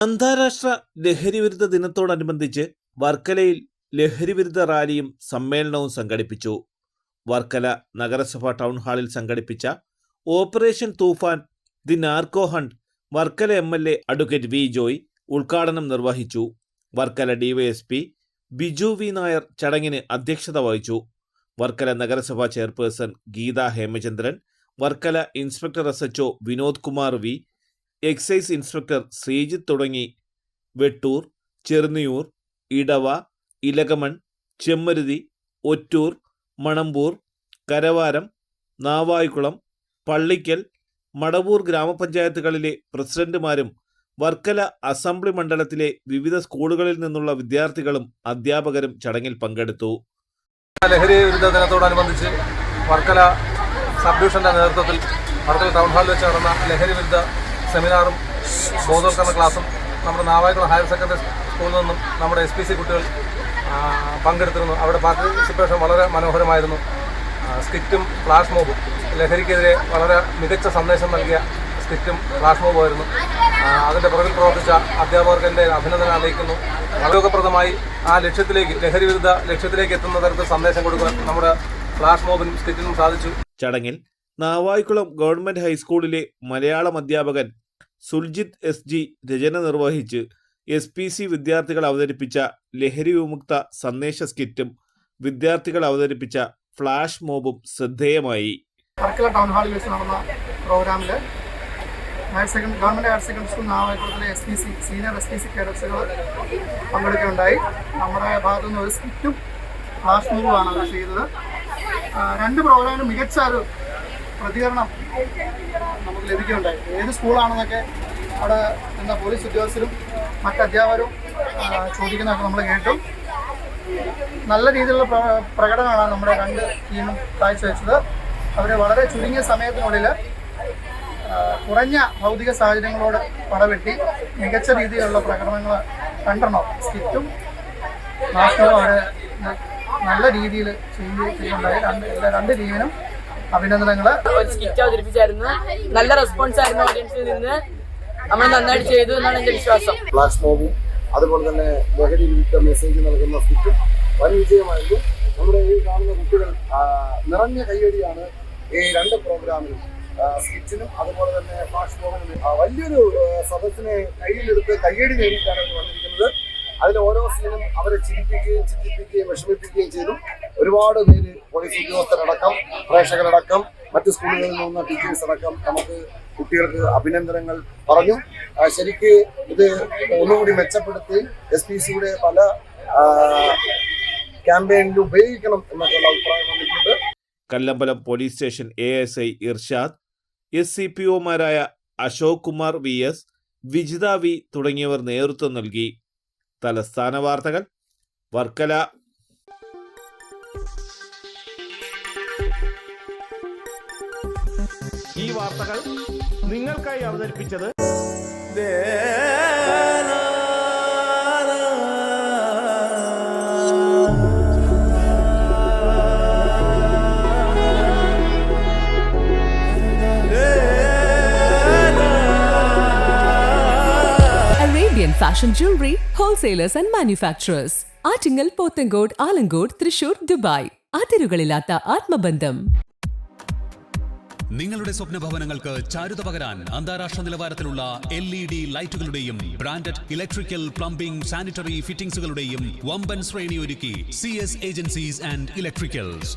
അന്താരാഷ്ട്ര ലഹരിവിരുദ്ധ ദിനത്തോടനുബന്ധിച്ച് വർക്കലയിൽ ലഹരിവിരുദ്ധ റാലിയും സമ്മേളനവും സംഘടിപ്പിച്ചു. വർക്കല നഗരസഭ ടൗൺ ഹാളിൽ സംഘടിപ്പിച്ച operation Toofan the narco hunt Varkala MLA advocate V Joy ഉദ്ഘാടനം നിർവഹിച്ചു. വർക്കല ഡിവൈഎസ്പി ബിജു വി നായർ ചടങ്ങിന് അധ്യക്ഷത വഹിച്ചു. വർക്കല നഗരസഭാ chairperson Geetha Hemachandran, Varkala inspector SHO Vinod Kumar V, excise inspector Sreejith തുടങ്ങി വെട്ടൂർ, ചെറുന്നിയൂർ, ഇടവ, ഇലകമൺ, ചെമ്മരുതി, ഒറ്റൂർ, മണമ്പൂർ, കരവാരം, നാവായിക്കുളം, പള്ളിക്കൽ, മടവൂർ ഗ്രാമപഞ്ചായത്തുകളിലെ പ്രസിഡന്റുമാരും വർക്കല അസംബ്ലി മണ്ഡലത്തിലെ വിവിധ സ്കൂളുകളിൽ നിന്നുള്ള വിദ്യാർത്ഥികളും അധ്യാപകരും ചടങ്ങിൽ പങ്കെടുത്തു. ലഹരി വിരുദ്ധ ദിനത്തോടനുബന്ധിച്ച് വർക്കല സബ് ഡിവിഷന്റെ നേതൃത്വത്തിൽ വർക്കല ടൗൺ ഹാളിൽ വെച്ച് നടന്ന ലഹരി വിരുദ്ധ സെമിനാറും ബോധവൽക്കരണ ക്ലാസും നമ്മുടെ നാവായിക്കുളം ഹയർ സെക്കൻഡറി സ്കൂളിൽ നിന്നും നമ്മുടെ SPC കുട്ടികൾ പങ്കെടുത്തിരുന്നു. അവിടെ പാർട്ടിസിപ്പേഷൻ വളരെ മനോഹരമായിരുന്നു. സ്കിറ്റും ഫ്ലാഷ് മോബും ലഹരിക്കെതിരെ വളരെ മികച്ച സന്ദേശം നൽകിയ സ്കിറ്റും ഫ്ലാഷ് മോബുമായിരുന്നു. അതിൻ്റെ പുറകിൽ പ്രവർത്തിച്ച അധ്യാപകർക്ക് എൻ്റെ അഭിനന്ദനം അറിയിക്കുന്നു. ഉപയോഗപ്രദമായി ആ ലക്ഷ്യത്തിലേക്ക്, ലഹരി വിരുദ്ധ ലക്ഷ്യത്തിലേക്ക് എത്തുന്ന തരത്തിൽ സന്ദേശം കൊടുക്കാൻ നമ്മുടെ ഫ്ലാഷ് മോബിനും സ്കിറ്റിനും സാധിച്ചു. ചടങ്ങിൽ നാവായിക്കുളം ഗവൺമെന്റ് ഹൈസ്കൂളിലെ മലയാളം അധ്യാപകൻ സുൽജിത്ത് SG രചന നിർവഹിച്ച് SPC വിദ്യാർത്ഥികൾ അവതരിപ്പിച്ച ലഹരി വിമുക്ത സന്ദേശ സ്കിറ്റും വിദ്യാർത്ഥികൾ അവതരിപ്പിച്ച ഫ്ലാഷ് മോബും ശ്രദ്ധേയമായി. വർക്കല ടൗൺ ഹാളിൽ വെച്ച് നടന്ന പ്രോഗ്രാമിൽ ഗവൺമെന്റ് ഹയർ സെക്കൻഡറി സ്കൂൾ നാവായിക്കുളത്തിലെ സീനിയർ SPC കേഡറ്റ്സുകൾ പങ്കെടുക്കുകയുണ്ടായി. നമ്മുടെ ഭാഗത്തു നിന്ന് ഒരു സ്കിറ്റും ഫ്ലാഷ് മോബുമാണ് അവർ ചെയ്തത്. രണ്ട് പ്രോഗ്രാമിനും മികച്ച ഒരു പ്രതികരണം നമുക്ക് ലഭിക്കുകയുണ്ടായി. ഏത് സ്കൂളാണെന്നൊക്കെ അവിടെ എന്താ പോലീസ് ഉദ്യോഗസ്ഥരും മറ്റധ്യാപകരും ചോദിക്കുന്നതൊക്കെ നമ്മൾ കേട്ടു. നല്ല രീതിയിലുള്ള പ്രകടനമാണ് നമ്മുടെ രണ്ട് ടീമും കാഴ്ചവെച്ചത്. അവർ വളരെ ചുരുങ്ങിയ സമയത്തിനുള്ളിൽ കുറഞ്ഞ ഭൗതിക സാഹചര്യങ്ങളോട് പടവെട്ടി മികച്ച രീതിയിലുള്ള പ്രകടനങ്ങൾ കണ്ടെണ്ണം സ്കിറ്റും നാഷണലും അവർ നല്ല രീതിയിൽ ചെയ്യുന്നുണ്ടായി. രണ്ട് ടീമിനും അഭിനന്ദനങ്ങൾ. ഒരു സ്കിറ്റ് അവതരിപ്പിച്ചായിരുന്നു. നല്ല റെസ്പോൺസ് ആയിരുന്നു ഓഡിയൻസിൽ നിന്ന്. നമ്മൾ നന്നായിട്ട് ചെയ്തു എന്നാണ് എൻ്റെ വിശ്വാസം. ഫ്ലാഷ് മോബും അതുപോലെ തന്നെ ലഹരി വിരുദ്ധ മെസ്സേജ് നൽകുന്ന സ്കിറ്റും വൻ വിജയമായിരുന്നു. നമ്മുടെ ഈ കാണുന്ന കുട്ടികൾ നിറഞ്ഞ കയ്യടിയാണ് ഈ രണ്ട് പ്രോഗ്രാമിനും, സ്കിറ്റിനും അതുപോലെ തന്നെ ഫ്ലാഷ് മോബിനും. വലിയൊരു സദസ്സിനെ കയ്യിലെടുത്ത് കയ്യടി നേടിയിട്ടാണ് അവർ വന്നിരിക്കുന്നത്. അതിൽ ഓരോ സീനും അവരെ ചിരിപ്പിക്കുകയും ചിന്തിപ്പിക്കുകയും വിഷമിപ്പിക്കുകയും ചെയ്തു. ഒരുപാട് പേര് പോലീസ് ഉദ്യോഗസ്ഥരടക്കം പ്രേക്ഷകരടക്കം മറ്റ് സ്കൂളുകളിൽ നിന്ന് ടീച്ചേഴ്സ് അടക്കം നമുക്ക് കുട്ടികൾക്ക് അഭിനന്ദനങ്ങൾ പറഞ്ഞു. ശരിക്ക് ഇത് ഒന്നുകൂടി മെച്ചപ്പെടുത്തി SPCയുടെ പല ക്യാമ്പയിനിലും ഉപയോഗിക്കണം എന്നൊക്കെയുള്ള അഭിപ്രായം വന്നിട്ടുണ്ട്. Kallambalam police station ASI Irshad, SCPOമാരായ അശോക് കുമാർ VS, വിജിത V തുടങ്ങിയവർ നേതൃത്വം നൽകി. തലസ്ഥാന വാർത്തകൾ വർക്കല. ഈ വാർത്തകൾ നിങ്ങൾക്കായി അവതരിപ്പിച്ചത് Arabian Fashion Jewelry Wholesalers and Manufacturers. Attingal, Pothencode, Alamcode, Thrissur, Dubai. അതിരുകളില്ലാത്ത ആത്മബന്ധം. നിങ്ങളുടെ സ്വപ്ന ഭവനങ്ങൾക്ക് ചാരുത പകരാൻ അന്താരാഷ്ട്ര നിലവാരത്തിലുള്ള LED ലൈറ്റുകളുടെയും ബ്രാൻഡഡ് ഇലക്ട്രിക്കൽ, പ്ലംബിംഗ്, സാനിറ്ററി ഫിറ്റിംഗ്സുകളുടെയും വമ്പൻ ശ്രേണി ഒരുക്കി CS ഏജൻസീസ് ആൻഡ് ഇലക്ട്രിക്കൽസ്.